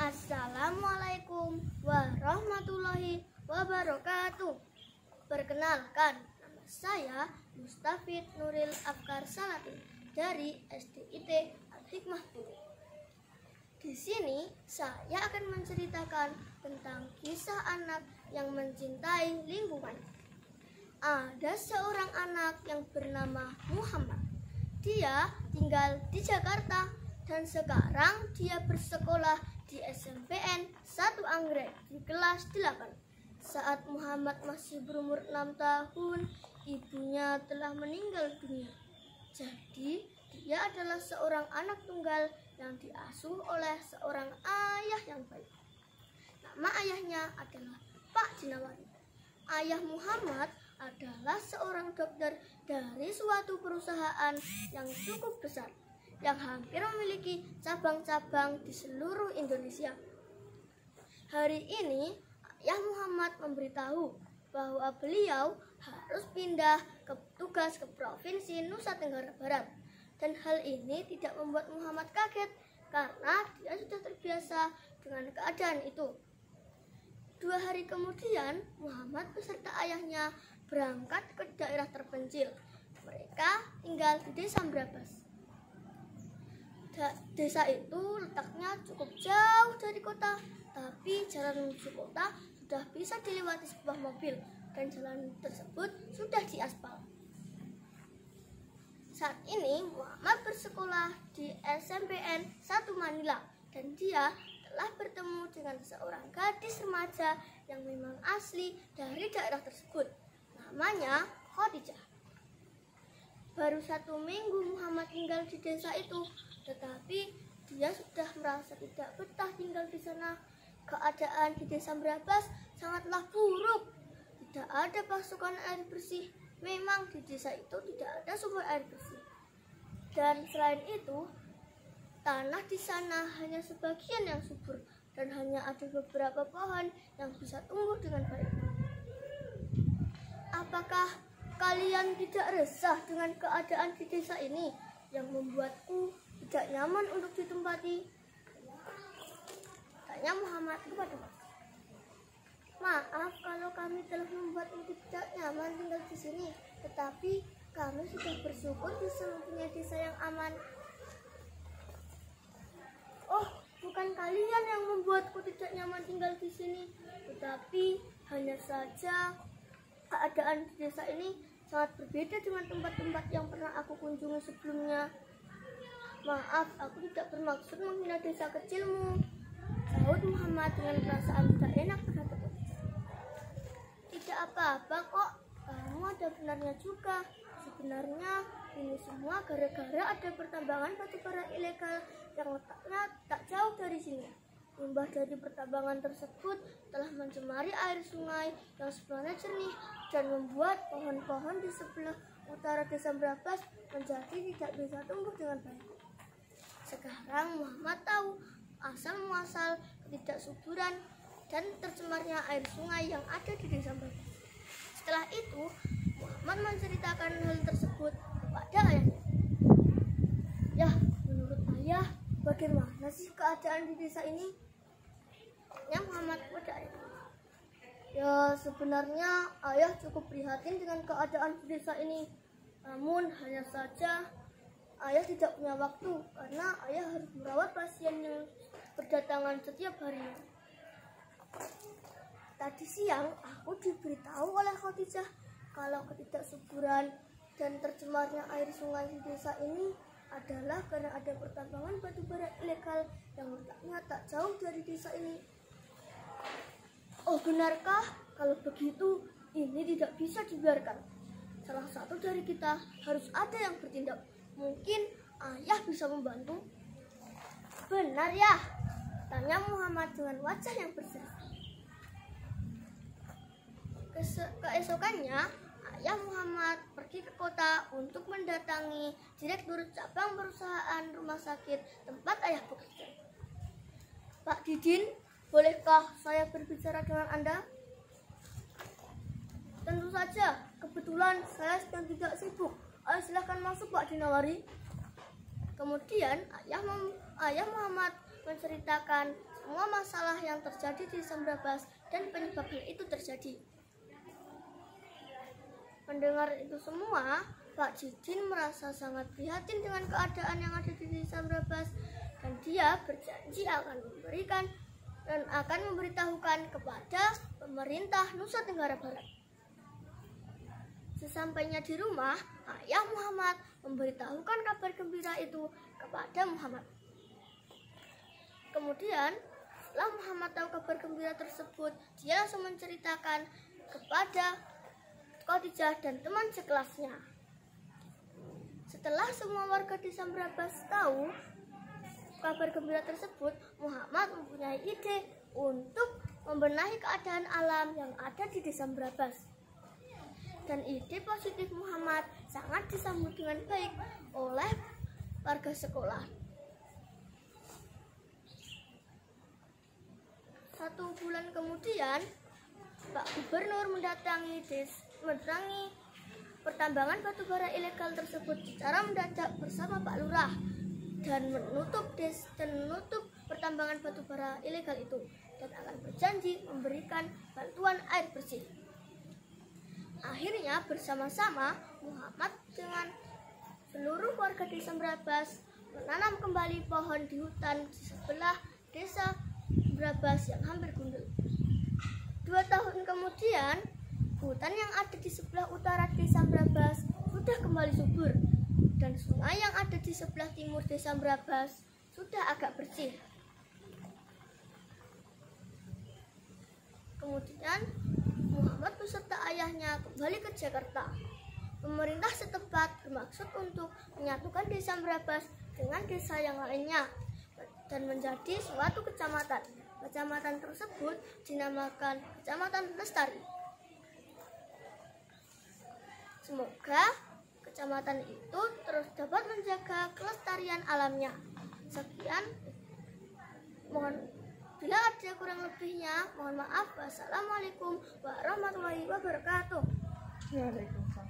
Assalamualaikum warahmatullahi wabarakatuh. Perkenalkan, nama saya Mustafid Nuril Afkar Salatin dari SDIT Al-Hikmah Dulu. Di sini saya akan menceritakan tentang kisah anak yang mencintai lingkungan. Ada seorang anak yang bernama Muhammad. Dia tinggal di Jakarta dan sekarang dia bersekolah di SMPN 1 Anggrek di kelas 8. Saat Muhammad masih berumur 6 tahun, ibunya telah meninggal dunia. Jadi, dia adalah seorang anak tunggal yang diasuh oleh seorang ayah yang baik. Nama ayahnya adalah Pak Jinawari. Ayah Muhammad adalah seorang dokter dari suatu perusahaan yang cukup besar, yang hampir memiliki cabang-cabang di seluruh Indonesia. Hari ini, Ayah Muhammad memberitahu bahwa beliau harus pindah tugas ke Provinsi Nusa Tenggara Barat. Dan hal ini tidak membuat Muhammad kaget karena dia sudah terbiasa dengan keadaan itu. 2 hari kemudian, Muhammad beserta ayahnya berangkat ke daerah terpencil. Mereka tinggal di Desa Brabas. Desa itu letaknya cukup jauh dari kota, tapi jalan menuju kota sudah bisa dilewati sebuah mobil dan jalan tersebut sudah diaspal. Saat ini Muhammad bersekolah di SMPN 1 Manila dan dia telah bertemu dengan seorang gadis remaja yang memang asli dari daerah tersebut. Namanya Khadijah. Baru 1 minggu Muhammad tinggal di desa itu, tetapi dia sudah merasa tidak betah tinggal di sana. Keadaan di Desa Brabas sangatlah buruk. Tidak ada pasokan air bersih. Memang di desa itu tidak ada sumber air bersih. Dan selain itu, tanah di sana hanya sebagian yang subur dan hanya ada beberapa pohon yang bisa tumbuh dengan baik. Apakah kalian tidak resah dengan keadaan di desa ini yang membuatku tidak nyaman untuk ditempati? Tanya Muhammad kepada Pak. Maaf kalau kami telah membuatmu tidak nyaman tinggal di sini, tetapi kami sudah bersyukur bisa mempunyai desa yang aman. Oh, bukan kalian yang membuatku tidak nyaman tinggal di sini, tetapi hanya saja keadaan di desa ini sangat berbeda dengan tempat-tempat yang pernah aku kunjungi sebelumnya. Maaf, aku tidak bermaksud menghina desa kecilmu, sahut Muhammad dengan perasaan tidak enak terhadap Khadijah. Tidak apa-apa kok, kamu ada benarnya juga. Sebenarnya ini semua gara-gara ada pertambangan batu bara ilegal yang letaknya tak jauh dari sini. Limbah dari pertambangan tersebut telah mencemari air sungai yang sebenarnya jernih dan membuat pohon-pohon di sebelah utara Desa Brabas menjadi tidak bisa tumbuh dengan baik. Sekarang Muhammad tahu asal-muasal ketidaksuburan dan tercemarnya air sungai yang ada di Desa Brabas. Setelah itu, Muhammad menceritakan hal tersebut kepada ayahnya. Ya, menurut ayah, bagaimana sih keadaan di desa ini? Tanya Muhammad kepada ayahnya. Ya, sebenarnya ayah cukup prihatin dengan keadaan di desa ini. Namun hanya saja ayah tidak punya waktu karena ayah harus merawat pasien yang berdatangan setiap harinya. Tadi siang aku diberitahu oleh Khadijah kalau ketidaksuburan dan tercemarnya air sungai di desa ini adalah karena ada pertambangan batu bara ilegal yang letaknya tak jauh dari desa ini. Oh, benarkah? Kalau begitu, ini tidak bisa dibiarkan. Salah satu dari kita harus ada yang bertindak. Mungkin ayah bisa membantu. Benar ya? Tanya Muhammad dengan wajah yang berseri. Keesokannya, ayah Muhammad pergi ke kota untuk mendatangi direktur cabang perusahaan rumah sakit tempat ayah bekerja. Pak Didin, bolehkah saya berbicara dengan Anda? Tentu saja, kebetulan saya sedang tidak sibuk. Ayo silahkan masuk Pak Jinawari. Kemudian ayah Muhammad menceritakan semua masalah yang terjadi di Desa Brabas dan penyebab hal itu terjadi. Mendengar itu semua, Pak Jidin merasa sangat prihatin dengan keadaan yang ada di Desa Brabas, dan dia berjanji akan memberikan dan akan memberitahukan kepada pemerintah Nusa Tenggara Barat. Sesampainya di rumah, ayah Muhammad memberitahukan kabar gembira itu kepada Muhammad. Kemudian, setelah Muhammad tahu kabar gembira tersebut, dia langsung menceritakan kepada Khadijah dan teman sekelasnya. Setelah semua warga Desa Brabas tahu kabar gembira tersebut, Muhammad mempunyai ide untuk membenahi keadaan alam yang ada di Desa Brabas. Dan ide positif Muhammad sangat disambut dengan baik oleh warga sekolah. 1 bulan kemudian, Pak Gubernur mendatangi pertambangan batubara ilegal tersebut secara mendadak bersama Pak Lurah dan menutup pertambangan batubara ilegal itu dan akan berjanji memberikan bantuan air bersih. Akhirnya bersama-sama Muhammad dengan seluruh warga Desa Brabas menanam kembali pohon di hutan di sebelah Desa Brabas yang hampir gundul. 2 tahun kemudian, hutan yang ada di sebelah utara Desa Brabas sudah kembali subur dan sungai yang ada di sebelah timur Desa Brabas sudah agak bersih. Kemudian Muhammad beserta ayahnya kembali ke Jakarta. Pemerintah setempat bermaksud untuk menyatukan Desa Brabas dengan desa yang lainnya dan menjadi suatu kecamatan. Kecamatan tersebut dinamakan Kecamatan Lestari. Semoga kecamatan itu terus dapat menjaga kelestarian alamnya. Sekian, bila ada kurang lebihnya, mohon maaf. Wassalamualaikum warahmatullahi wabarakatuh. Waalaikumsalam.